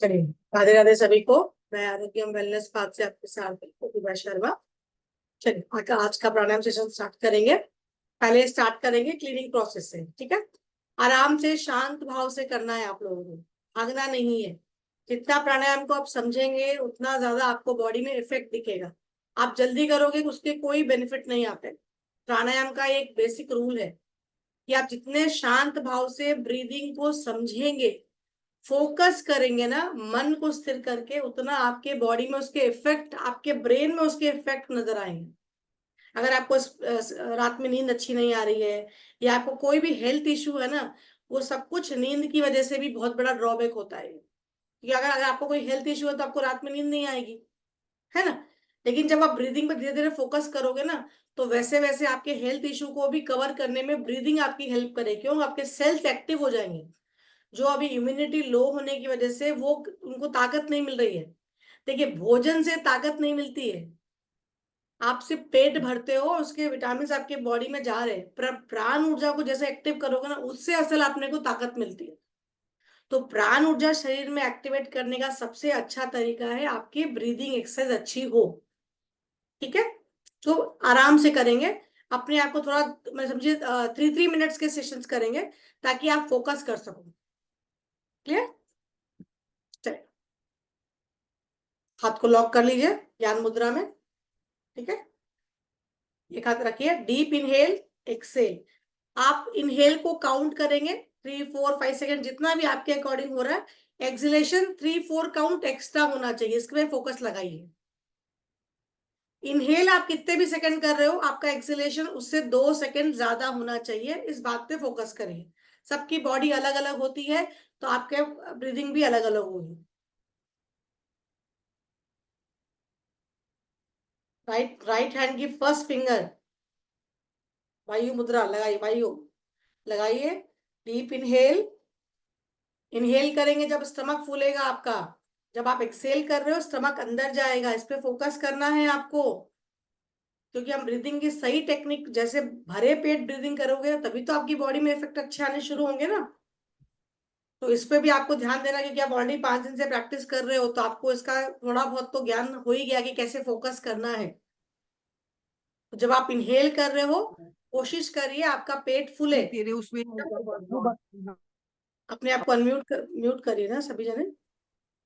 चलिए, राधे राधे सभी को। मैं आरोग्यम वेलनेस पार्क से आपके साथ प्रतिभा शर्मा। चलिए, आज का प्राणायाम सेशन स्टार्ट करेंगे। पहले स्टार्ट करेंगे क्लीनिंग प्रोसेस से, ठीक है। आराम से शांत भाव से करना है आप लोगों को, भागना नहीं है। जितना प्राणायाम को आप समझेंगे उतना ज्यादा आपको बॉडी में इफेक्ट दिखेगा। आप जल्दी करोगे उसके कोई बेनिफिट नहीं आते। प्राणायाम का एक बेसिक रूल है कि आप जितने शांत भाव से ब्रीदिंग को समझेंगे, फोकस करेंगे ना मन को स्थिर करके, उतना आपके बॉडी में उसके इफेक्ट, आपके ब्रेन में उसके इफेक्ट नजर आएंगे। अगर आपको रात में नींद अच्छी नहीं आ रही है या आपको कोई भी हेल्थ इश्यू है ना, वो सब कुछ नींद की वजह से भी बहुत बड़ा ड्रॉबैक होता है। क्योंकि अगर आपको कोई हेल्थ इश्यू है तो आपको रात में नींद नहीं आएगी, है ना। लेकिन जब आप ब्रीदिंग पर धीरे धीरे फोकस करोगे ना, तो वैसे वैसे आपके हेल्थ इश्यू को भी कवर करने में ब्रीदिंग आपकी हेल्प करेगी। क्यों? आपके सेल्स एक्टिव हो जाएंगे। जो अभी इम्यूनिटी लो होने की वजह से वो उनको ताकत नहीं मिल रही है। देखिए, भोजन से ताकत नहीं मिलती है। आप सिर्फ पेट भरते हो, उसके विटामिन आपके बॉडी में जा रहे हैं, पर प्राण ऊर्जा को जैसे एक्टिव करोगे ना, उससे असल अपने को ताकत मिलती है। तो प्राण ऊर्जा शरीर में एक्टिवेट करने का सबसे अच्छा तरीका है आपकी ब्रीदिंग एक्सरसाइज अच्छी हो, ठीक है। तो आराम से करेंगे, अपने आप को थोड़ा, मैं समझिए 3 3 मिनट्स के सेशंस करेंगे ताकि आप फोकस कर सको। क्लियर? चलिए, हाथ को लॉक कर लीजिए ज्ञान मुद्रा में, ठीक है। एक हाथ रखिए, डीप इनहेल, एक्सेल। आप इनहेल को काउंट करेंगे 3 4 5 सेकेंड, जितना भी आपके अकॉर्डिंग हो रहा है। एक्सलेशन 3 4 काउंट एक्स्ट्रा होना चाहिए, इसके पे फोकस लगाइए। इनहेल आप कितने भी सेकंड कर रहे हो, आपका एक्सलेशन उससे 2 सेकंड ज्यादा होना चाहिए, इस बात पे फोकस करिए। सबकी बॉडी अलग अलग होती है, तो आपके ब्रीदिंग भी अलग अलग होगी। राइट हैंड की फर्स्ट फिंगर वायु मुद्रा लगाइए, वायु लगाइए। डीप इनहेल, इनहेल करेंगे जब स्टमक फूलेगा आपका। जब आप एक्सेल कर रहे हो स्टमक अंदर जाएगा, इस पे फोकस करना है आपको। क्योंकि हम ब्रीदिंग की सही टेक्निक, जैसे भरे पेट ब्रीदिंग करोगे तभी तो आपकी बॉडी में इफेक्ट अच्छे आने शुरू होंगे ना। तो इस पे भी आपको ध्यान देना, क्योंकि आप ऑलरेडी 5 दिन से प्रैक्टिस कर रहे हो, तो आपको इसका थोड़ा बहुत तो ज्ञान हो ही गया कि कैसे फोकस करना है। तो जब आप इनहेल कर रहे हो, कोशिश करिए आपका पेट फूले। तेरे उसमें अपने आप को अनम्यूट म्यूट करिए ना सभी जने,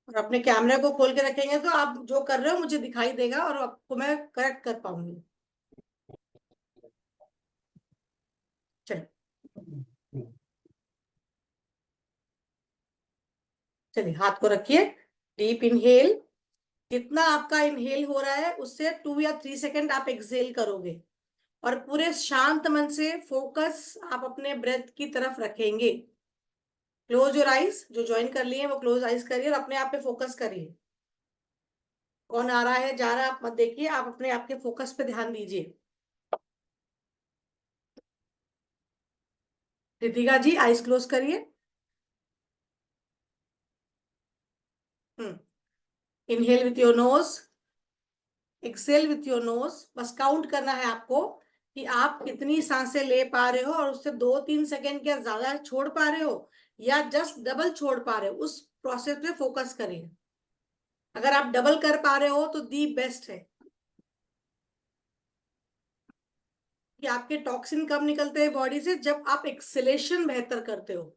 और अपने कैमरे को खोल के रखेंगे तो आप जो कर रहे हो मुझे दिखाई देगा और आपको मैं करेक्ट कर पाऊंगी। चलिए, चलिए हाथ को रखिए। डीप इनहेल, जितना आपका इनहेल हो रहा है उससे 2 या 3 सेकंड आप एक्सेल करोगे, और पूरे शांत मन से फोकस आप अपने ब्रेथ की तरफ रखेंगे। क्लोज योर आइज, जो ज्वाइन कर लिए वो क्लोज आइज करिए और अपने आप पे फोकस करिए। कौन आ रहा है जा रहा है आप मत देखिए, आप अपने आप के फोकस पे ध्यान दीजिए। रितिका जी आइज क्लोज करिए। Inhale with your nose, exhale with your nose. बस काउंट करना है आपको कि आप कितनी सांसें ले पा रहे हो, और उससे 2 3 सेकंड क्या ज्यादा छोड़ पा रहे हो या जस्ट डबल छोड़ पा रहे हो, उस प्रोसेस पे फोकस करिए। अगर आप डबल कर पा रहे हो तो दी बेस्ट है। कि आपके टॉक्सिन कब निकलते हैं बॉडी से? जब आप एक्सेलेशन बेहतर करते हो।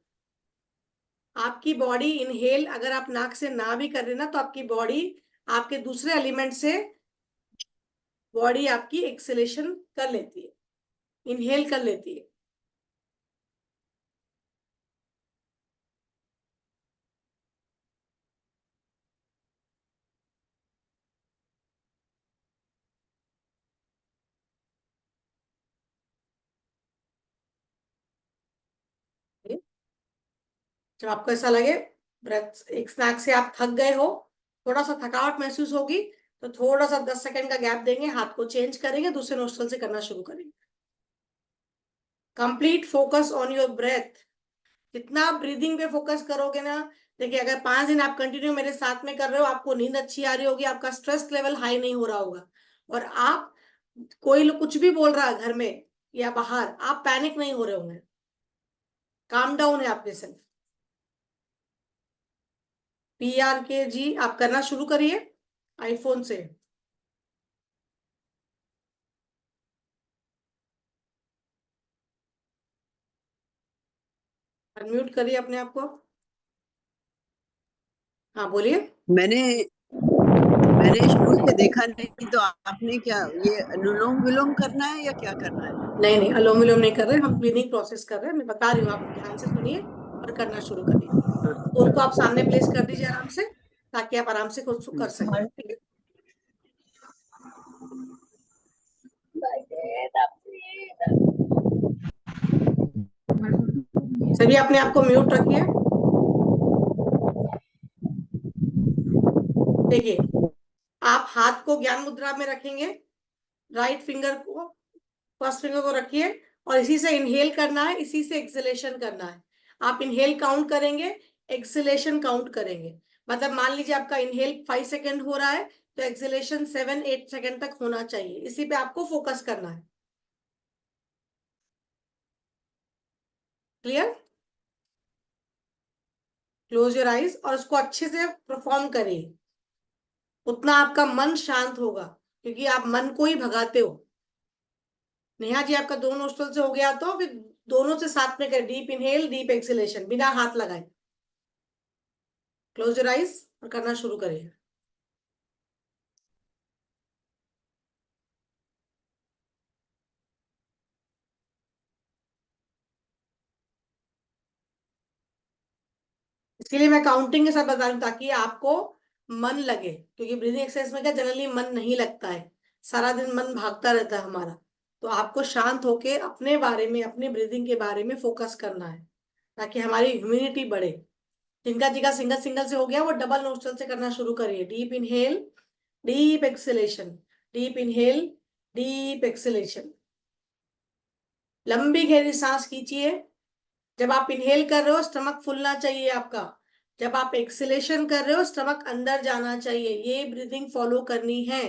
आपकी बॉडी इनहेल अगर आप नाक से ना भी कर रहे ना, तो आपकी बॉडी आपके दूसरे एलिमेंट से बॉडी आपकी एक्सेलेशन कर लेती है, इनहेल कर लेती है। जब आपको ऐसा लगे ब्रेथ, एक स्नैक से आप थक गए हो, थोड़ा सा थकावट महसूस होगी, तो थोड़ा सा 10 सेकंड का गैप देंगे, हाथ को चेंज करेंगे, दूसरे नोस्ट्रल से करना शुरू करेंगे। Complete focus on your breath. जितना आप ब्रीदिंग पे फोकस करोगे ना, देखिए अगर 5 दिन आप कंटिन्यू मेरे साथ में कर रहे हो, आपको नींद अच्छी आ रही होगी, आपका स्ट्रेस लेवल हाई नहीं हो रहा होगा, और आप, कोई लोग कुछ भी बोल रहा है घर में या बाहर, आप पैनिक नहीं हो रहे होंगे, काम डाउन है आपके सेल्फ। PRK जी, आप करना शुरू करिए आईफोन से। अनम्यूट करिए अपने आप को। हाँ बोलिए। मैंने मैंने शुरू से देखा नहीं, तो आपने क्या ये अनुलोम विलोम करना है या क्या करना है? नहीं नहीं, अनुलोम विलोम नहीं कर रहे, हम क्लीनिंग प्रोसेस कर रहे हैं। मैं बता रही हूँ, आप ध्यान से सुनिए और करना शुरू करिए। फोन को आप सामने प्लेस कर दीजिए आराम से, ताकि आप आराम से खुद कर सकें, ठीक है। सभी अपने आप को म्यूट रखिए। देखिए, आप हाथ को ज्ञान मुद्रा में रखेंगे, राइट फिंगर को, फर्स्ट फिंगर को रखिए, और इसी से इनहेल करना है, इसी से एक्सलेशन करना है। आप इनहेल काउंट करेंगे, एक्सलेशन काउंट करेंगे। मतलब मान लीजिए आपका इनहेल 5 सेकेंड हो रहा है, तो एक्सलेशन 7-8 सेकेंड तक होना चाहिए। इसी पे आपको फोकस करना है। क्लियर? क्लोज योर आईज और उसको अच्छे से परफॉर्म करिए। उतना आपका मन शांत होगा, क्योंकि आप मन को ही भगाते हो। नेहा जी, आपका दोनों नोस्ट्रल से हो गया, तो फिर दोनों से साथ में करें, डीप इनहेल डीप एक्सलेशन, बिना हाथ लगाए। क्लोज योर आईज और करना शुरू करिए। इसके लिए मैं काउंटिंग के साथ बता रही हूँ, ताकि आपको मन लगे, क्योंकि ब्रीदिंग एक्सरसाइज में क्या जनरली मन नहीं लगता है, सारा दिन मन भागता रहता है हमारा। तो आपको शांत होके अपने बारे में, अपनी ब्रीदिंग के बारे में फोकस करना है, ताकि हमारी ह्यूमिनिटी बढ़े। जिनका जी का सिंगल सिंगल से हो गया, वो डबल नोस्ट्रल से करना शुरू करिए। Deep inhale deep acceleration, deep inhale deep acceleration. लंबी गहरी सांस खींचिए। जब आप इनहेल कर रहे हो, स्टमक फूलना चाहिए आपका। जब आप एक्सलेशन कर रहे हो, स्टमक अंदर जाना चाहिए। ये ब्रीदिंग फॉलो करनी है,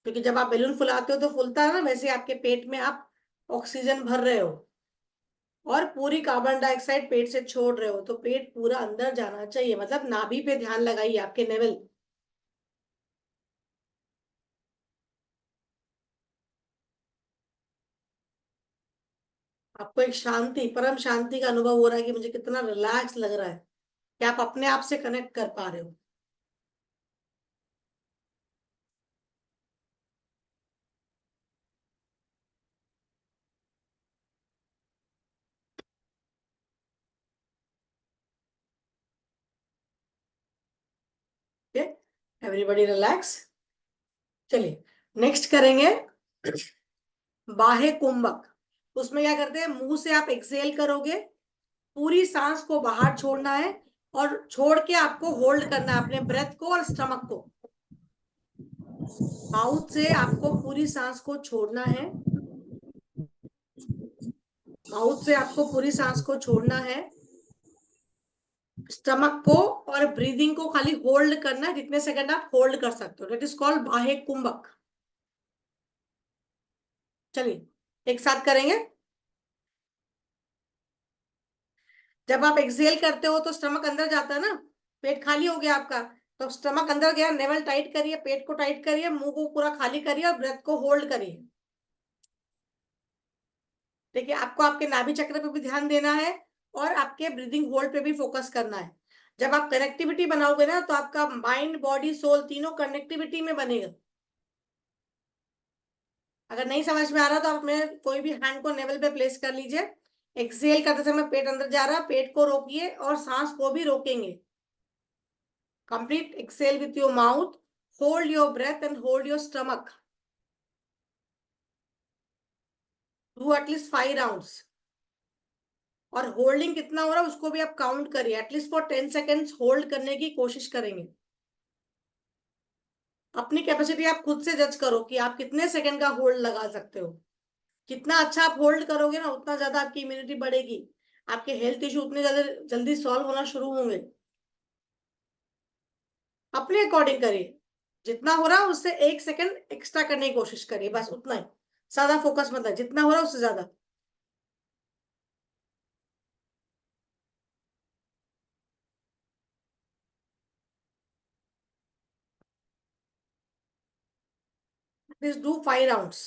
क्योंकि जब आप बैलून फुलाते हो तो फूलता है ना, वैसे आपके पेट में आप ऑक्सीजन भर रहे हो और पूरी कार्बन डाइऑक्साइड पेट से छोड़ रहे हो, तो पेट पूरा अंदर जाना चाहिए। मतलब नाभि पे ध्यान लगाइए, आपके नेवल। आपको एक शांति, परम शांति का अनुभव हो रहा है कि मुझे कितना रिलैक्स लग रहा है, कि आप अपने आप से कनेक्ट कर पा रहे हो। Everybody relax. चलिए, नेक्स्ट करेंगे बाह्य कुंभक। उसमें क्या करते हैं, मुंह से आप एक्सेल करोगे, पूरी सांस को बाहर छोड़ना है, और छोड़ के आपको होल्ड करना है अपने ब्रेथ को और स्टमक को। माउथ से आपको पूरी सांस को छोड़ना है, माउथ से आपको पूरी सांस को छोड़ना है, स्टमक को और ब्रीदिंग को खाली होल्ड करना है, जितने सेकंड आप होल्ड कर सकते हो। दैट इज कॉल्ड बाह्य कुंभक। चलिए, एक साथ करेंगे। जब आप एक्सेल करते हो तो स्टमक अंदर जाता है ना, पेट खाली हो गया आपका, तो स्टमक अंदर गया, नेवल टाइट करिए, पेट को टाइट करिए, मुंह को पूरा खाली करिए और ब्रेथ को होल्ड करिए। देखिए, आपको आपके नाभि चक्र पे भी ध्यान देना है और आपके ब्रीदिंग होल्ड पे भी फोकस करना है। जब आप कनेक्टिविटी बनाओगे ना, तो आपका माइंड बॉडी सोल तीनों कनेक्टिविटी में बनेगा। अगर नहीं समझ में आ रहा तो आप में कोई भी हैंड को नेवल पे प्लेस कर लीजिए। एक्सेल करते समय पेट अंदर जा रहा है, पेट को रोकिए और सांस को भी रोकेंगे। Complete exhale with your mouth, hold your breath and hold your stomach. Do at least 5 rounds. और होल्डिंग कितना हो रहा है उसको भी आप काउंट करिए। एटलीस्ट फॉर 10 सेकेंड्स होल्ड करने की कोशिश करेंगे। अपनी कैपेसिटी आप खुद से जज करो कि आप कितने सेकंड का होल्ड लगा सकते हो। जितना अच्छा आप होल्ड करोगे ना, उतना ज्यादा आपकी इम्यूनिटी बढ़ेगी, आपके हेल्थ इश्यू उतने ज्यादा जल्दी सॉल्व होना शुरू होंगे। अपने अकॉर्डिंग करिए, जितना हो रहा है उससे 1 सेकंड एक्स्ट्रा करने की कोशिश करिए, बस उतना ही। ज्यादा फोकस मत है, जितना हो रहा है उससे ज्यादा। Please do 5 rounds.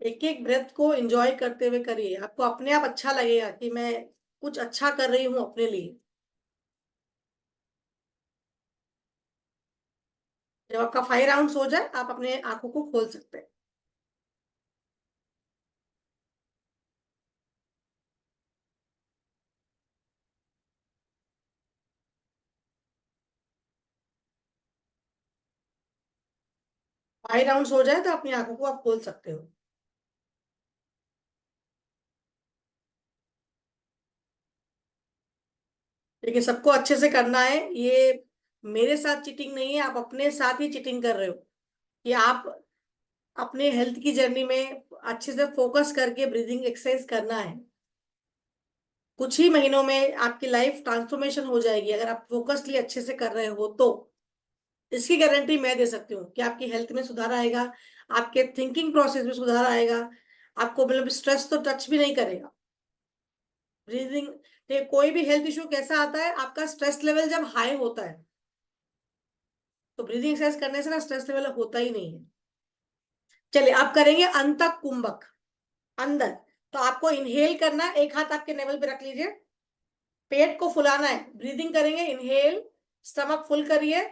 एक एक ब्रेथ को एंजॉय करते हुए करिए, आपको अपने आप अच्छा लगेगा कि मैं कुछ अच्छा कर रही हूँ अपने लिए। जब आपका 5 राउंड्स हो जाए आप अपने आंखों को खोल सकते हैं। फाइव राउंड्स हो जाए तो अपनी आंखों को आप खोल सकते हो। लेकिन सबको अच्छे से करना है ये, मेरे साथ चीटिंग नहीं है, आप अपने साथ ही चीटिंग कर रहे हो कि आप अपने हेल्थ की जर्नी में अच्छे से फोकस करके ब्रीदिंग एक्सरसाइज करना है। कुछ ही महीनों में आपकी लाइफ ट्रांसफॉर्मेशन हो जाएगी अगर आप फोकसली अच्छे से कर रहे हो तो। इसकी गारंटी मैं दे सकती हूँ कि आपकी हेल्थ में सुधार आएगा, आपके थिंकिंग प्रोसेस में सुधार आएगा, आपको मतलब स्ट्रेस तो टच भी नहीं करेगा। ब्रीदिंग, कोई भी हेल्थ इशू कैसा आता है, आपका स्ट्रेस लेवल जब हाई होता है, तो ब्रीदिंग एक्सरसाइज करने से ना स्ट्रेस लेवल होता ही नहीं है। चलिए आप करेंगे अंतक कुंभक, अंदर। तो आपको इनहेल करना है, एक हाथ आपके नेवल पे रख लीजिए, पेट को फुलाना है, ब्रीदिंग करेंगे, इनहेल, स्टमक फुल करिए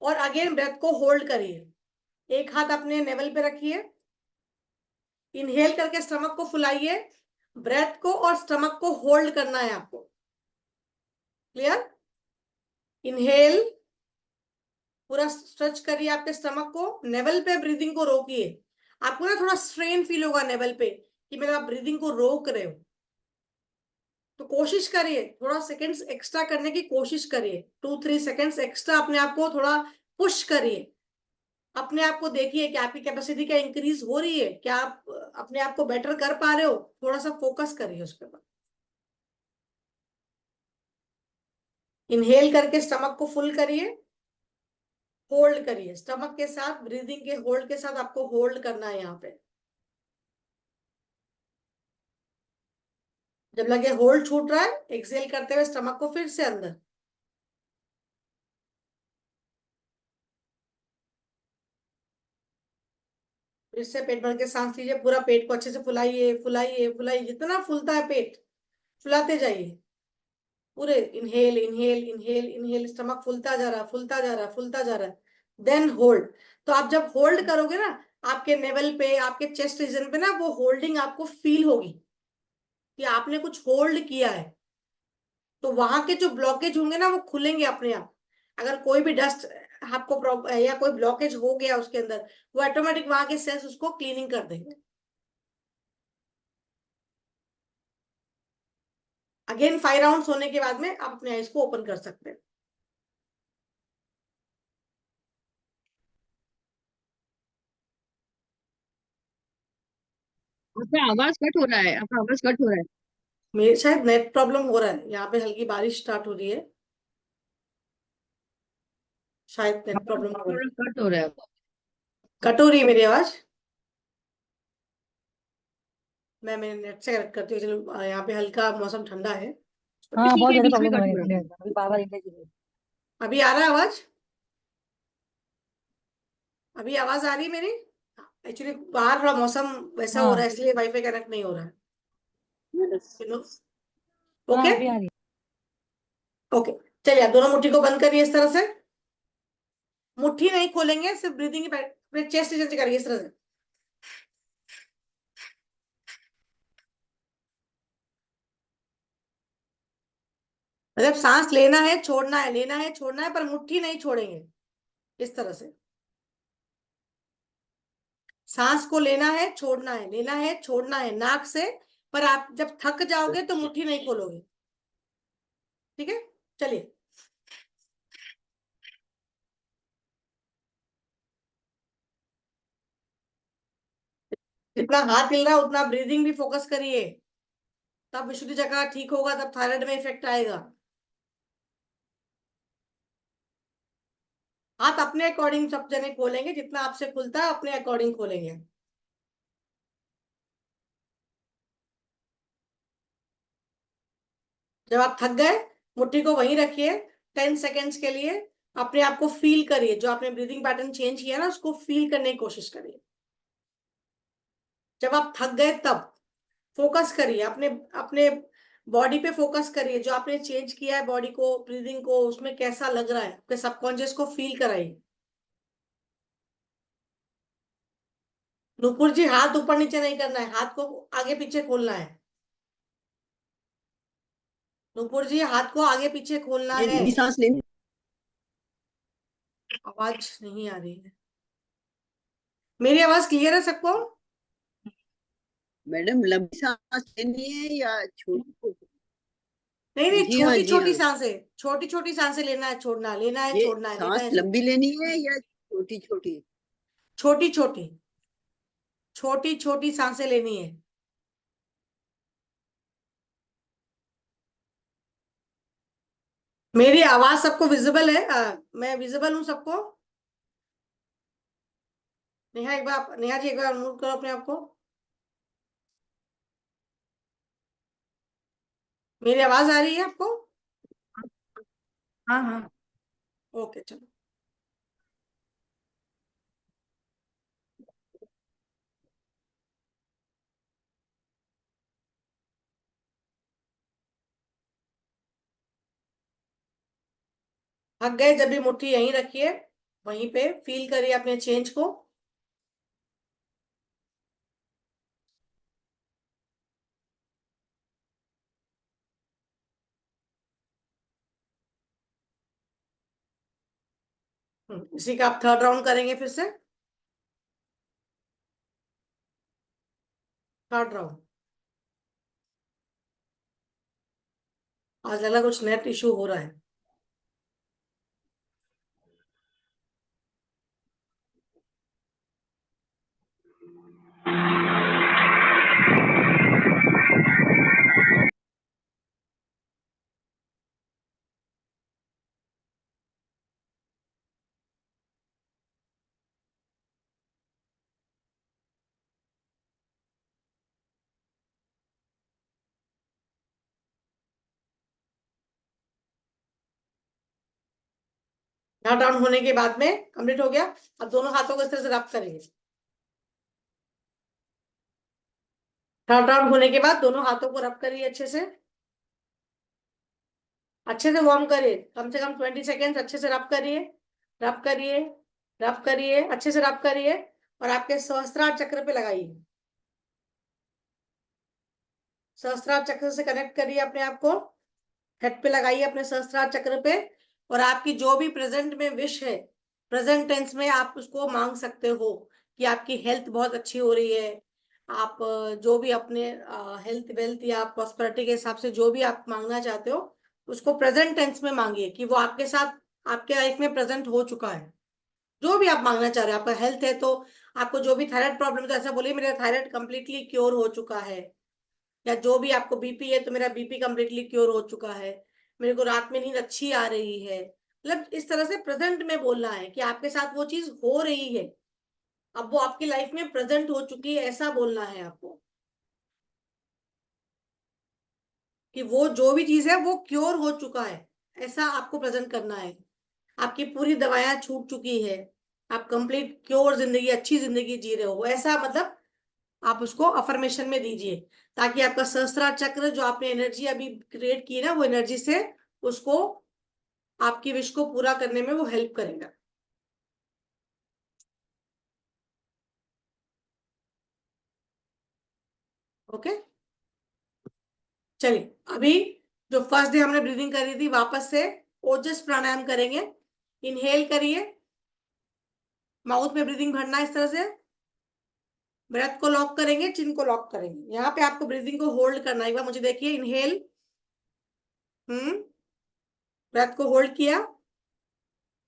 और अगेन ब्रेथ को होल्ड करिए। एक हाथ अपने नेवल पे रखिए, इनहेल करके स्टमक को फुलाइए, ब्रेथ को और स्टमक को होल्ड करना है आपको। क्लियर? इनहेल, पूरा स्ट्रेच करिए आपके स्टमक को, नेवल पे ब्रीदिंग को रोकिए। आपको ना थोड़ा स्ट्रेन फील होगा नेवल पे कि मेरा ब्रीदिंग को रोक रहे हो, तो कोशिश करिए थोड़ा सेकंड्स एक्स्ट्रा करने की कोशिश करिए, 2-3 सेकंड्स एक्स्ट्रा अपने आप को थोड़ा पुश करिए। अपने आप को देखिए कि आपकी कैपेसिटी क्या इंक्रीज हो रही है, क्या आप अपने आप को बेटर कर पा रहे हो, थोड़ा सा फोकस करिए उस पर। इनहेल करके स्टमक को फुल करिए, होल्ड करिए, स्टमक के साथ ब्रीदिंग के होल्ड के साथ आपको होल्ड करना है यहाँ पे। जब लगे होल्ड छूट रहा है, एक्सेल करते हुए स्टमक को फिर से अंदर। फिर से पेट भर के सांस लीजिए, पूरा पेट को अच्छे से फुलाइए फुलाइए फुलाइए, जितना फूलता है पेट फुलाते जाइए। पूरे inhale inhale inhale inhale, stomach फुलता जा रहा फुलता जा रहा फुलता जा रहा है, देन होल्ड। तो आप जब होल्ड करोगे ना, आपके नेवल पे, आपके चेस्ट रीजन पे ना वो होल्डिंग आपको फील होगी कि आपने कुछ होल्ड किया है। तो वहां के जो ब्लॉकेज होंगे ना वो खुलेंगे अपने आप। अगर कोई भी डस्ट आपको या कोई ब्लॉकेज हो गया उसके अंदर, वो ऑटोमेटिक वहां के सेल्स उसको क्लीनिंग कर देंगे। अगेन 5 राउंड्स होने के बाद में आप अपने आईज को ओपन कर सकते हैं। आपका आवाज कट हो रहा है, आपका आवाज कट हो रहा है। मेरे शायद नेट प्रॉब्लम हो रहा है, यहाँ पे हल्की बारिश स्टार्ट हो रही है, शायद नेट आवाज प्रॉब्लम हो रही थोड़ा है। कट हो रहा है। कट हो रही है मेरी आवाज? मैं मेरे नेट से कनेक्ट करती हूँ। चलो यहाँ पे हल्का मौसम ठंडा है। हाँ, बहुत ठीक है, ज्यादा बीच में प्रॉब्लम हो कट रही हो है रहा है। इंटरनेट में, अभी बार बार इंटरनेट। अभी आ रहा है आवाज? अभी आवाज आ रही है मेरी? एक्चुअली बाहर थोड़ा मौसम वैसा हो रहा हाँ है, इसलिए वाईफाई कनेक्ट नहीं हो रहा है। You know. हाँ, ओके। अभी आ रही है। ओके। चलिए आप दोनों मुट्ठी को बंद करिए इस तरह से। मुट्ठी नहीं खोलेंगे, सिर्फ ब्रीदिंग की चेस्ट रीजन से करिए इस तरह से। मतलब सांस लेना है छोड़ना है, लेना है छोड़ना है, पर मुट्ठी नहीं छोड़ेंगे। इस तरह से सांस को लेना है छोड़ना है, लेना है छोड़ना है नाक से। पर आप जब थक जाओगे तो मुट्ठी नहीं खोलोगे। ठीक है? चलिए। जितना हाथ हिल रहा है उतना ब्रीदिंग भी फोकस करिए, तब विशुद्ध जगह ठीक होगा, तब थायराइड में इफेक्ट आएगा। हाथ अपने अकॉर्डिंग सब जने खोलेंगे, जितना आपसे खुलता है अपने अकॉर्डिंग खोलेंगे। जब आप थक गए, मुट्ठी को वहीं रखिए 10 सेकेंड्स के लिए, अपने आप को फील करिए, जो आपने ब्रीदिंग पैटर्न चेंज किया ना उसको फील करने की कोशिश करिए। जब आप थक गए तब फोकस करिए, अपने अपने बॉडी पे फोकस करिए, जो आपने चेंज किया है बॉडी को, ब्रीदिंग को, उसमें कैसा लग रहा है, आपके सबकॉन्शियस को फील कराइए। नुपुर जी, हाथ ऊपर नीचे नहीं करना है, हाथ को आगे पीछे खोलना है। नुपुर जी, हाथ को आगे पीछे खोलना ये है। लंबी सांस लेनी। आवाज नहीं आ रही है, मेरी आवाज क्लियर है सबको? मैडम लंबी सांस लेनी है या छोटी? नहीं नहीं, जी हाँ, छोटी जी छोटी हाँ। सांसें, छोटी छोटी सांसें, लेना है छोड़ना, लेना है ये छोड़ना है, लेना सांस है लंबी छोड़ना। लेनी है या छोटी छोटी? छोटी छोटी, छोटी छोटी सांसें लेनी है। मेरी आवाज सबको विजिबल है? मैं विजिबल हूँ सबको? नेहा एक बार, नेहा जी एक बार अनम्यूट करो अपने आप को। मेरी आवाज आ रही है आपको? हाँ हाँ। ओके चलो। थक गए जब भी मुट्ठी यहीं रखिए, वहीं पे फील करिए अपने चेंज को। इसी का आप थर्ड राउंड करेंगे फिर से। Third round. आज लगा कुछ नेट इशू हो रहा है। यहाँ डाउन होने के बाद में कंप्लीट हो गया। अब दोनों हाथों को इस तरह से रब करेंगे। थर्ड राउंड होने के बाद दोनों हाथों को रब करिए अच्छे से, अच्छे से वार्म करिए, कम से कम 20 सेकेंड अच्छे से रब करिए, रब करिए, रब करिए, अच्छे से रब करिए, और आपके सहस्त्रार चक्र पे लगाइए। सहस्त्रार चक्र से कनेक्ट करिए अपने आप को, हेड पे लगाइए अपने सहस्त्रार चक्र पे, और आपकी जो भी प्रेजेंट में विश है, प्रेजेंट टेंस में आप उसको मांग सकते हो कि आपकी हेल्थ बहुत अच्छी हो रही है। आप जो भी अपने हेल्थ वेल्थ या प्रॉस्पेरिटी के हिसाब से जो भी आप मांगना चाहते हो, उसको प्रेजेंट टेंस में मांगिए कि वो आपके साथ आपके लाइफ में प्रेजेंट हो चुका है। जो भी आप मांगना चाह रहे हो, आपका हेल्थ है तो आपको जो भी थायराइड प्रॉब्लम है तो ऐसा बोलिए मेरा थायराइड कंप्लीटली क्योर हो चुका है, या जो भी आपको बीपी है तो मेरा बीपी कंप्लीटली क्योर हो चुका है, मेरे को रात में नींद अच्छी आ रही है। मतलब इस तरह से प्रेजेंट में बोलना है कि आपके साथ वो चीज हो रही है, अब वो आपकी लाइफ में प्रेजेंट हो चुकी है, ऐसा बोलना है आपको कि वो जो भी चीज है वो क्योर हो चुका है, ऐसा आपको प्रेजेंट करना है। आपकी पूरी दवाइयां छूट चुकी है, आप कंप्लीट क्योर जिंदगी, अच्छी जिंदगी जी रहे हो, ऐसा मतलब आप उसको अफर्मेशन में दीजिए, ताकि आपका सहस्त्रार चक्र जो आपने एनर्जी अभी क्रिएट की है ना, वो एनर्जी से उसको, आपकी विश को पूरा करने में वो हेल्प करेगा। ओके, चलिए अभी जो फर्स्ट डे हमने ब्रीदिंग करी थी वापस से ओजस प्राणायाम करेंगे। इनहेल करिए, माउथ में ब्रीदिंग भरना इस तरह से, ब्रेथ को लॉक करेंगे, चिन को लॉक करेंगे, यहाँ पे आपको ब्रीदिंग को होल्ड करना है। एक बार मुझे देखिए, इनहेल, ब्रेथ को होल्ड किया,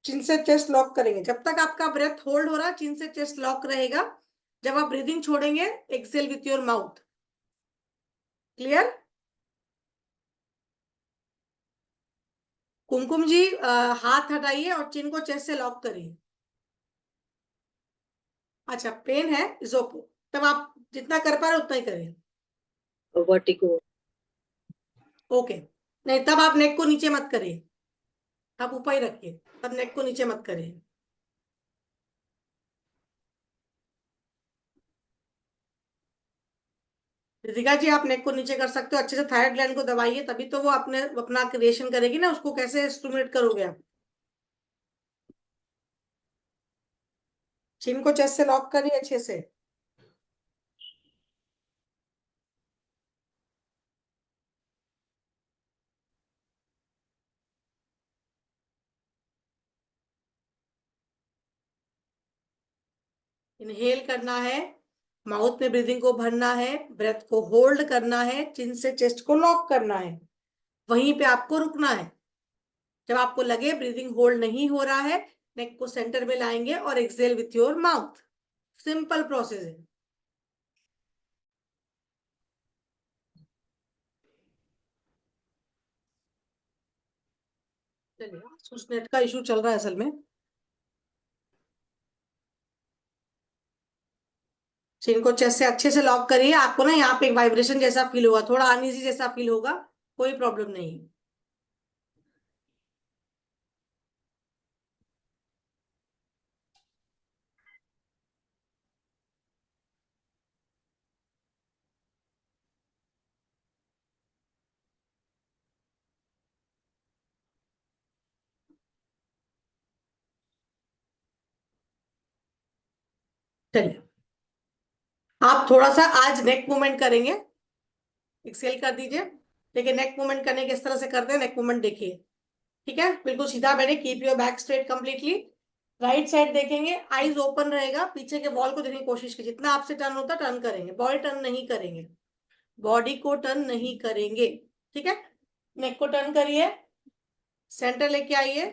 चिन से चेस्ट लॉक करेंगे, जब तक आपका ब्रेथ होल्ड हो रहा है चिन से चेस्ट लॉक रहेगा। जब आप ब्रीदिंग छोड़ेंगे, exhale with your mouth. Clear? Kumkum ji हाथ हटाइए और चिन को चेस्ट से लॉक करिए। अच्छा, पेन है, इज ओके, तब आप जितना कर पा रहे हो उतना ही करिए। वर्टिको। ओके, नहीं, तब आप नेक को नीचे मत करिए, आप ऊपर ही रखिए, तब नेक को नीचे मत करिए। रितिका जी, आप नेक को नीचे कर सकते हो, अच्छे से थायराइड ग्लैंड को दबाइए, तभी तो वो अपने अपना क्रिएशन करेगी ना, उसको कैसे स्टिमुलेट करोगे आप। चिन को चेस्ट से लॉक करिए अच्छे से। इनहेल करना है, माउथ में ब्रीदिंग को भरना है, ब्रेथ को होल्ड करना है, चिन से चेस्ट को लॉक करना है, वहीं पे आपको रुकना है। जब आपको लगे ब्रीदिंग होल्ड नहीं हो रहा है, नेक को सेंटर में लाएंगे और exhale with your mouth. Simple process है। चलिए, कुछ नेट का इशू चल रहा है असल में। चिन को चेस्ट से अच्छे से लॉक करिए, आपको ना यहाँ पे एक वाइब्रेशन जैसा फील होगा, थोड़ा अनईजी जैसा फील होगा, कोई प्रॉब्लम नहीं है। चलिए, आप थोड़ा सा आज नेक मूवमेंट करेंगे, एक्सेल कर दीजिए। देखिए नेक मूवमेंट करने के इस तरह से करते हैं, नेक मूवमेंट देखिए। ठीक है, बिल्कुल सीधा बैठे, keep your back straight completely. Right side देखेंगे, आईज ओपन रहेगा, पीछे के वॉल को देखने की कोशिश कीजिए, जितना आपसे टर्न होता है टर्न करेंगे, बॉडी टर्न नहीं करेंगे, बॉडी को टर्न नहीं करेंगे। ठीक है, नेक को टर्न करिए, सेंटर लेके आइए,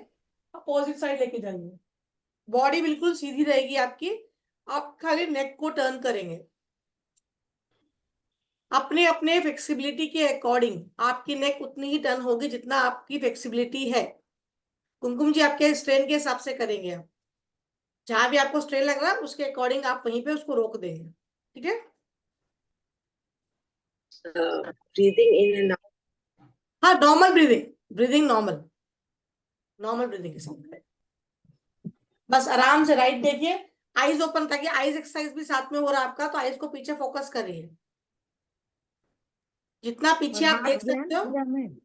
अपोजिट साइड लेके जाइए, बॉडी बिल्कुल सीधी रहेगी आपकी, आप खाली नेक को टर्न करेंगे। अपने अपने फ्लेक्सिबिलिटी के अकॉर्डिंग आपकी नेक उतनी ही टर्न होगी जितना आपकी फ्लेक्सिबिलिटी है। कुमकुम जी, आपके स्ट्रेन के हिसाब से करेंगे आप, जहां भी आपको स्ट्रेन लग रहा है उसके अकॉर्डिंग आप वहीं पे उसको रोक देंगे। ठीक है, ब्रीदिंग इन एंड हाँ normal breathing, breathing normal, normal breathing के साथ करें। बस आराम से राइट देखिए, आईज ओपन, ताकि आईज एक्सरसाइज भी साथ में हो रहा है आपका, तो आईज को पीछे फोकस करिए, जितना और पीछे आप हाथ देख ध्यान सकते हो। मुद्रा में,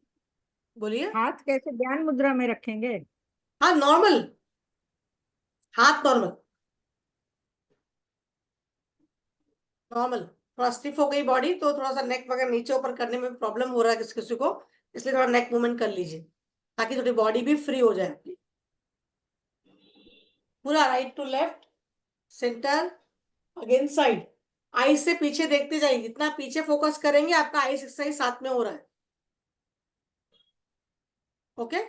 बोलिए। हाथ कैसे ध्यान मुद्रा में रखेंगे? हाँ नॉर्मल, हाथ नॉर्मल, नॉर्मल। थोड़ा स्टिफ हो गई बॉडी तो थोड़ा सा नेक वगैरह नीचे ऊपर करने में प्रॉब्लम हो रहा है किसी किसी को, इसलिए थोड़ा नेक मूवमेंट कर लीजिए, ताकि थोड़ी बॉडी भी फ्री हो जाए आपकी। पूरा right to left, centre, again side, eyes से पीछे देखते जाइए, जितना पीछे फोकस करेंगे आपका आईज एक्सरसाइज साथ में हो रहा है। ओके,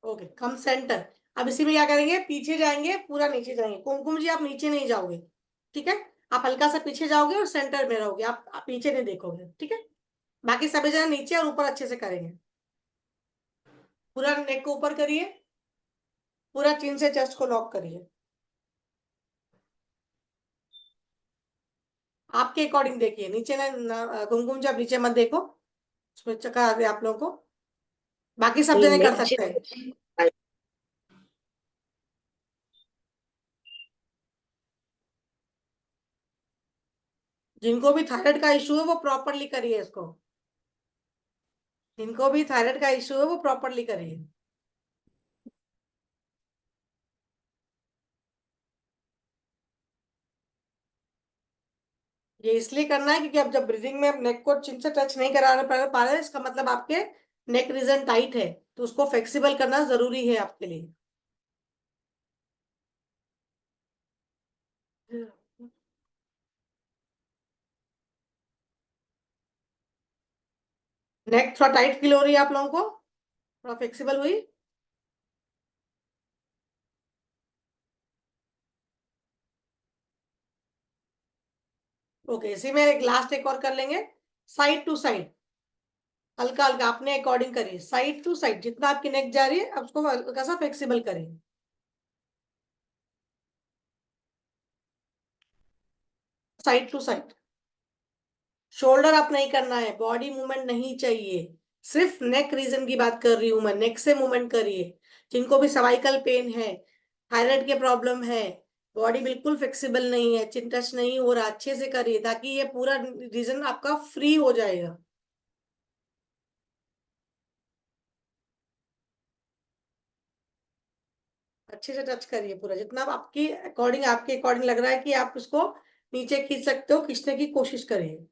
ओके, कम सेंटर। अब इसी में क्या करेंगे, पीछे जाएंगे, पूरा नीचे जाएंगे, कुमकुम जी आप नीचे नहीं जाओगे। ठीक है, आप हल्का सा पीछे जाओगे और सेंटर में रहोगे, आप नीचे नहीं देखोगे। ठीक है, बाकी सभी जगह नीचे और ऊपर अच्छे से करेंगे। पूरा नेक को ऊपर करिए, पूरा चिन से चेस्ट को लॉक करिए, आपके अकॉर्डिंग देखिए, नीचे ना कुमकुम जी आप नीचे मत देखो, उसमें चक्कर आ गया आप लोगों को, बाकी सब जने कर सकते हैं। जिनको भी थायराइड का इशू है वो प्रॉपरली करिए इसको, जिनको भी थायराइड का इशू है वो प्रॉपरली करिए। ये इसलिए करना है क्योंकि अब जब ब्रीदिंग में आप नेक को चिन से टच नहीं कराने पा रहे, इसका मतलब आपके नेक रीजन टाइट है, तो उसको फ्लेक्सिबल करना जरूरी है आपके लिए। नेक थोड़ा टाइट फील हो रही है आप लोगों को, थोड़ा फ्लेक्सिबल हुई। ओके, इसी में एक लास्ट एक और कर लेंगे, साइड टू साइड, हल्का हल्का अपने अकॉर्डिंग करिए, साइड टू साइड, जितना आपकी नेक जा रही है अब उसको हल्का सा फ्लेक्सिबल करिए। Side to side. Shoulder up नहीं करना है, बॉडी मूवमेंट नहीं चाहिए, सिर्फ नेक रीजन की बात कर रही हूं मैं, नेक से मूवमेंट करिए। जिनको भी सर्वाइकल पेन है, थायराइड के प्रॉब्लम है, बॉडी बिल्कुल फ्लेक्सिबल नहीं है, चिन टच नहीं हो रहा, अच्छे से करिए ताकि ये पूरा रीजन आपका फ्री हो जाएगा। अच्छे से टच करिए पूरा, जितना आपके अकॉर्डिंग लग रहा है कि आप उसको नीचे खींच सकते हो, खींचने की कोशिश करिए।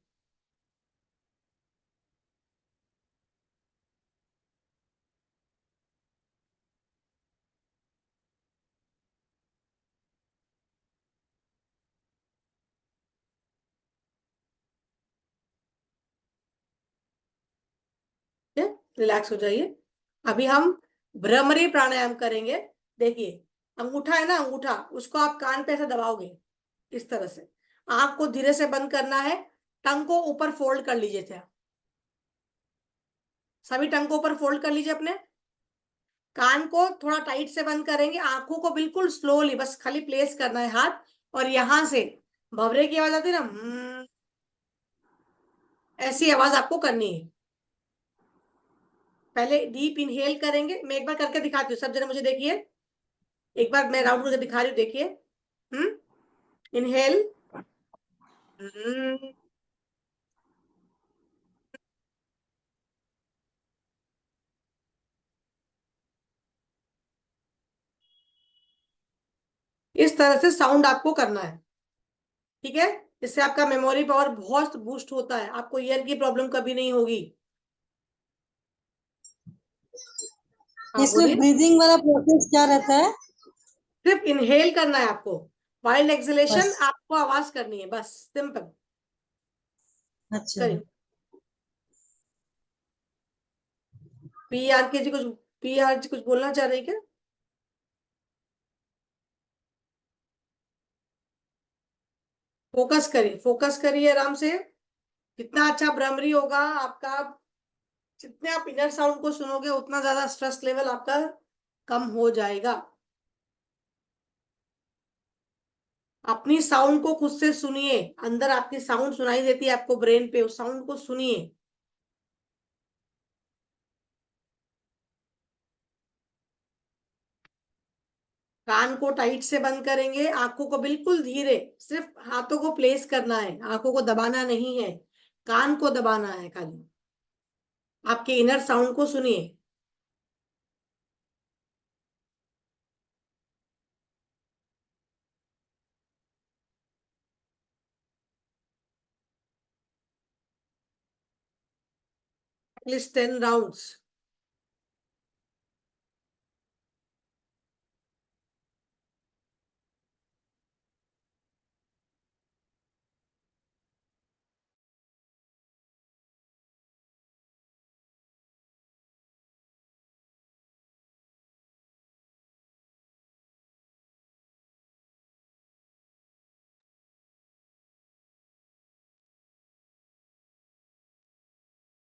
रिलैक्स हो जाइए। अभी हम भ्रमरी प्राणायाम करेंगे। देखिए, अंगूठा है ना, अंगूठा उसको आप कान पे ऐसे दबाओगे इस तरह से। आंख को धीरे से बंद करना है, टंग को ऊपर फोल्ड कर लीजिए थे। सभी टंग को ऊपर फोल्ड कर लीजिए अपने। कान को थोड़ा टाइट से बंद करेंगे, आंखों को बिल्कुल स्लोली बस खाली प्लेस करना है हाथ, और यहां से भवरे की आवाज आती है ना, ऐसी आवाज आपको करनी है। पहले डीप इनहेल करेंगे, मैं एक बार करके दिखाती हूँ, सब जने मुझे देखिए। एक बार मैं राउंड करके दिखा रही हूँ, देखिए। इनहेल, इस तरह से साउंड आपको करना है, ठीक है। इससे आपका मेमोरी पावर बहुत बूस्ट होता है, आपको ईयर की प्रॉब्लम कभी नहीं होगी। हाँ इसमें बोलिए। ब्रीदिंग वाला प्रोसेस क्या रहता है? सिर्फ इनहेल करना है आपको, वाइल्ड एक्सलेशन बस। आपको आवाज करनी है, बस सिंपल। अच्छा। करिए। पी आर जी कुछ बोलना चाह रहे हैं क्या? फोकस करिए आराम से। जितना अच्छा भ्रमरी होगा आपका, जितने आप इनर साउंड को सुनोगे, उतना ज्यादा स्ट्रेस लेवल आपका कम हो जाएगा। अपनी साउंड को खुद से सुनिए, अंदर आपकी साउंड सुनाई देती है आपको ब्रेन पे, उस साउंड को सुनिए। कान को टाइट से बंद करेंगे, आंखों को बिल्कुल धीरे, सिर्फ हाथों को प्लेस करना है, आंखों को दबाना नहीं है, कान को दबाना है खाली। आपके इनर साउंड को सुनिए। At least 10 rounds.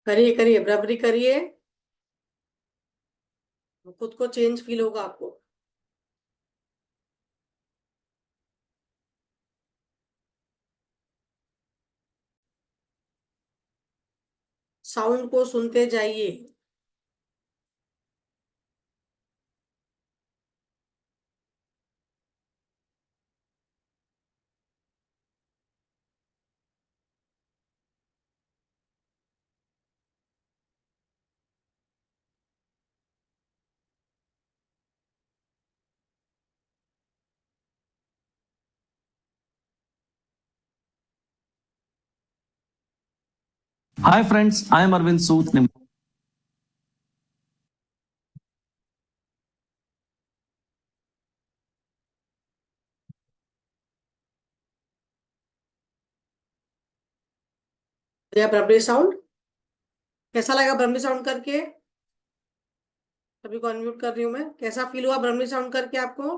करिए करिए, बराबरी करिए, खुद को चेंज फील होगा आपको। साउंड को सुनते जाइए। Hi friends, I am Arvind Sood. या बराबरी साउंड कैसा लगा ब्रह्मी साउंड करके? सभी को अनम्यूट कर रही हूँ मैं। कैसा फील हुआ ब्रह्मी साउंड करके आपको?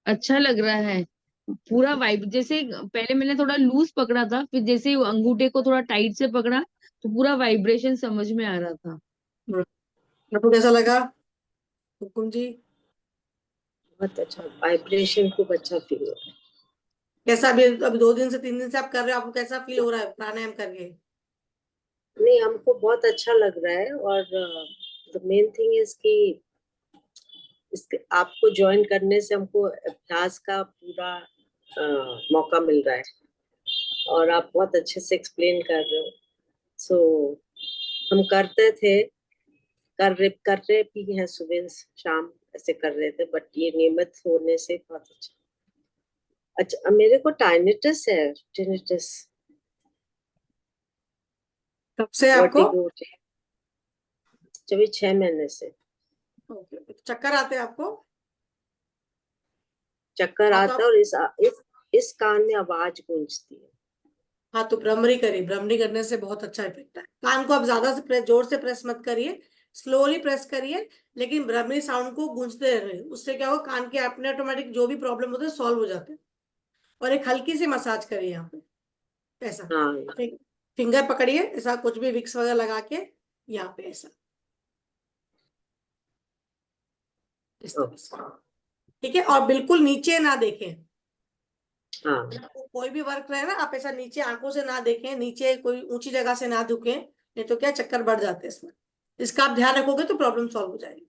अच्छा लग रहा है। पूरा वाइब जैसे पहले मैंने थोड़ा लूज पकड़ा था, फिर जैसे ही अंगूठे को थोड़ा टाइट से पकड़ा तो पूरा वाइब्रेशन समझ में आ रहा था। आपको कैसा लगा हुकुम जी? बहुत अच्छा वाइब्रेशन, खूब अच्छा फील हो रहा है। कैसा अभी 2 दिन से 3 दिन से आप कर रहे हो, आपको कैसा फील हो रहा है प्राणायाम करके? नहीं, हमको बहुत अच्छा लग रहा है। और द मेन थिंग इज कि इसके आपको ज्वाइन करने से हमको अभ्यास का पूरा मौका मिल रहा है और आप बहुत अच्छे से एक्सप्लेन कर रहे हो। सो हम करते थे, कर रहे भी हैं, सुबह शाम ऐसे कर रहे थे, बट ये नियमित होने से बहुत अच्छा। अच्छा, मेरे को टाइनिटस है, टिनिटस, कब से आपको? वर्टिगो, चलिए 6 महीने से। ओके, चक्कर आते हैं आपको? चक्कर हाँ तो आता है और इस कान में आवाज गूंजती है। हाँ तो भ्रमरी करिए, भ्रमरी करने से बहुत अच्छा इफेक्ट है। कान को आप ज्यादा से जोर से प्रेस मत करिए, स्लोली प्रेस करिए, लेकिन भ्रमरी साउंड को गूंजते रहिए। उससे क्या होगा, कान के अपने ऑटोमेटिक जो भी प्रॉब्लम होते हैं सॉल्व हो जाते हैं। और एक हल्की सी मसाज करिए यहाँ पे, ऐसा हाँ, फिंगर पकड़िए, ऐसा कुछ भी विक्स वगैरह लगा के यहाँ पे ऐसा, इस तरह से, ठीक है। और बिल्कुल नीचे ना देखें। हाँ, आपको कोई भी वर्क रहे ना, आप ऐसा नीचे आंखों से ना देखें, नीचे कोई ऊंची जगह से ना झुकें, नहीं तो क्या चक्कर बढ़ जाते हैं इसमें। इसका आप ध्यान रखोगे तो प्रॉब्लम सॉल्व हो जाएगी,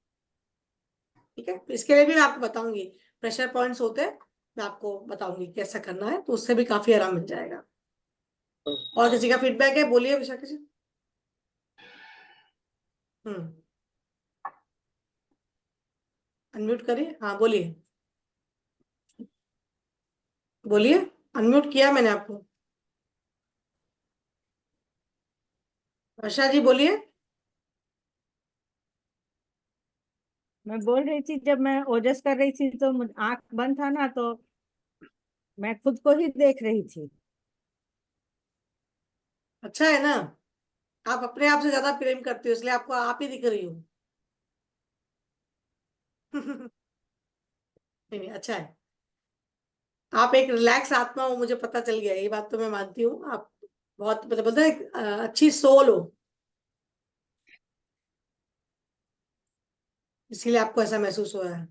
ठीक है। इसके लिए भी मैं आपको बताऊंगी, प्रेशर पॉइंट्स होते हैं, मैं आपको बताऊंगी कैसा करना है, तो उससे भी काफी आराम मिल जाएगा। और किसी का फीडबैक है, बोलिए विशाखा जी। अनम्यूट करिए, हाँ बोलिए, बोलिए, अनम्यूट किया मैंने आपको। वर्षा जी बोलिए। मैं बोल रही थी, जब मैं ओजस कर रही थी तो आंख बंद था ना, तो मैं खुद को ही देख रही थी। अच्छा है ना, आप अपने आप से ज्यादा प्रेम करते हो, इसलिए आपको आप ही दिख रही हो। नहीं नहीं, अच्छा है। आप एक रिलैक्स आत्मा हो, मुझे पता चल गया, ये बात तो मैं मानती हूँ। आप बहुत मतलब बोलते हैं अच्छी सोल हो, इसीलिए आपको ऐसा महसूस हो रहा है।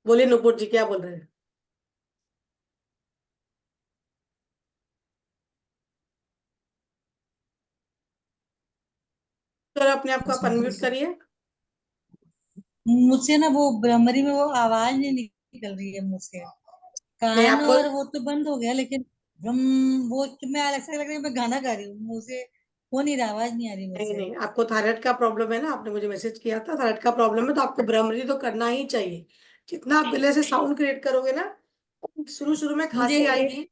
बोलिए नुपुर जी, क्या बोल रहे हैं? तो अपने आप को आप अनम्यूट करिए। मुझसे ना वो भ्रमरी में वो आवाज नहीं निकल रही है मुंह से। नहीं कान आपको, और वो तो बंद हो गया, लेकिन हम वो मैं ऐसा लग रहा है मैं गाना गा रही हूँ, मुंह से हो नहीं रहा, आवाज नहीं आ रही नहीं मुझसे। नहीं, आपको थायराइड का प्रॉब्लम है ना, आपने मुझे मैसेज किया था, थायराइड का प्रॉब्लम है तो आपको भ्रमरी तो करना ही चाहिए। जितना आप गले से साउंड क्रिएट करोगे ना, शुरू शुरू में मुझे खांसी एक आएगी।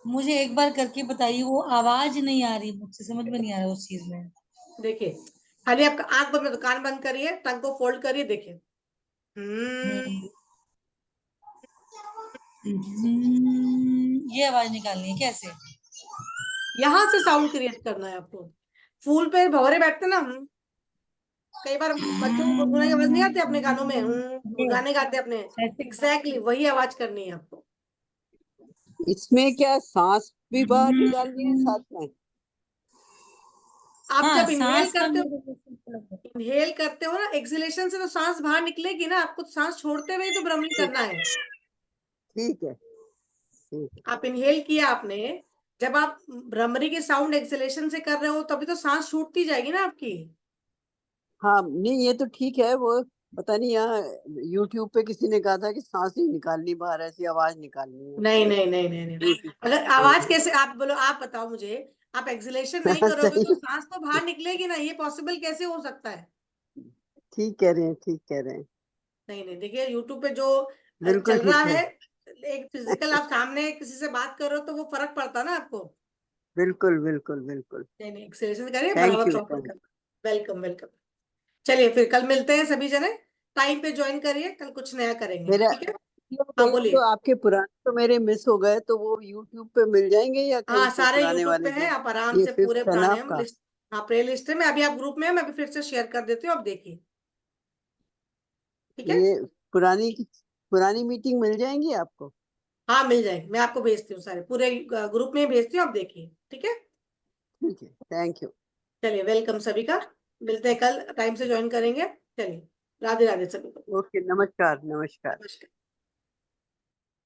मुझे एक बार करके बताइए, वो आवाज नहीं आ रही मुझसे, समझ में नहीं आ रहा उस चीज में। देखिए, खाली आपका आंख बंद, कान बंद करिए, टंग को फोल्ड करिए, देखिए। हम्म। ये आवाज निकालनी है कैसे? यहां से साउंड क्रिएट करना है आपको। फूल पे भंवरे बैठते ना, कई बार बच्चों को गुनगुनाने की आवाज नहीं आती अपने कानों में, ये गाने गाते अपने, ऐसे। एग्जैक्टली वही आवाज करनी है आपको। इसमें क्या सांस भी बाहर निकालनी है साथ में? आप हाँ, जब इनहेल सांस का करते हो, मेरे को simple लग रहा है। इनहेल करते हो ना, एक्सलेशन से तो सांस बाहर निकलेगी ना, आपको सांस छोड़ते हुए ही तो भ्रमरी करना है। ठीक है, ठीक है। आप इनहेल किया आपने, जब आप भ्रमरी के साउंड एक्सलेशन से कर रहे हो तभी तो सांस छूटती जाएगी ना आपकी। हाँ, नहीं ये तो ठीक है। वो पता नहीं, यहाँ यूट्यूब पे किसी ने कहा था कि सांस नहीं निकालनी, बाहर ऐसी आवाज निकालनी है। नहीं नहीं नहीं नहीं नहीं, अगर आवाज कैसे, आप बोलो, आप बताओ मुझे, आप एक्सलेशन नहीं करोगे तो सही। सांस तो बाहर निकलेगी ना, ये पॉसिबल कैसे हो सकता है? ठीक कह रहे हैं, ठीक कह रहे हैं। नहीं नहीं, देखिए यूट्यूब पे जो बिल्कुल चल रहा ठीक है। है, एक फिजिकल आप सामने किसी से बात कर रहे हो तो वो फर्क पड़ता है ना आपको। बिल्कुल बिल्कुल बिल्कुल। नहीं नहीं, एक्सलेशन करिए थैंक बराबर, यू, प्रॉपर थैंक। कर। Welcome welcome. चलिए फिर कल मिलते हैं सभी जने, टाइम पे ज्वाइन करिए, कल कुछ नया करेंगे, मेरा ठीक है। ये हाँ बताइए, जो बोलिए। आपके पुराने तो मेरे मिस हो गए, तो वो यूट्यूब पे मिल जाएंगे या कहीं हाँ पे, सारे पुराने यूट्यूब पे वाले हैं, जो आप आराम ये से पूरे फिफ्थ है ना प्राणायाम आपका? लिस्ट, हाँ प्ले लिस्ट है, मैं अभी आप ग्रुप में है, मैं अभी फिर से शेयर कर देती हूँ, आप देखिए, ठीक है। ये पुरानी पुरानी मीटिंग मिल जाएंगी आपको? हाँ मिल जाएगी, मैं आपको भेजती हूँ, सारे पूरे ग्रुप में भेजती हूँ, आप देखिए, ठीक है। ठीक है, थैंक यू। चलिए, वेलकम सभी का, मिलते हैं कल, टाइम से ज्वाइन करेंगे। चलिए, राधे राधे सभी को। ओके, नमस्कार, नमस्कार। नमस्कार।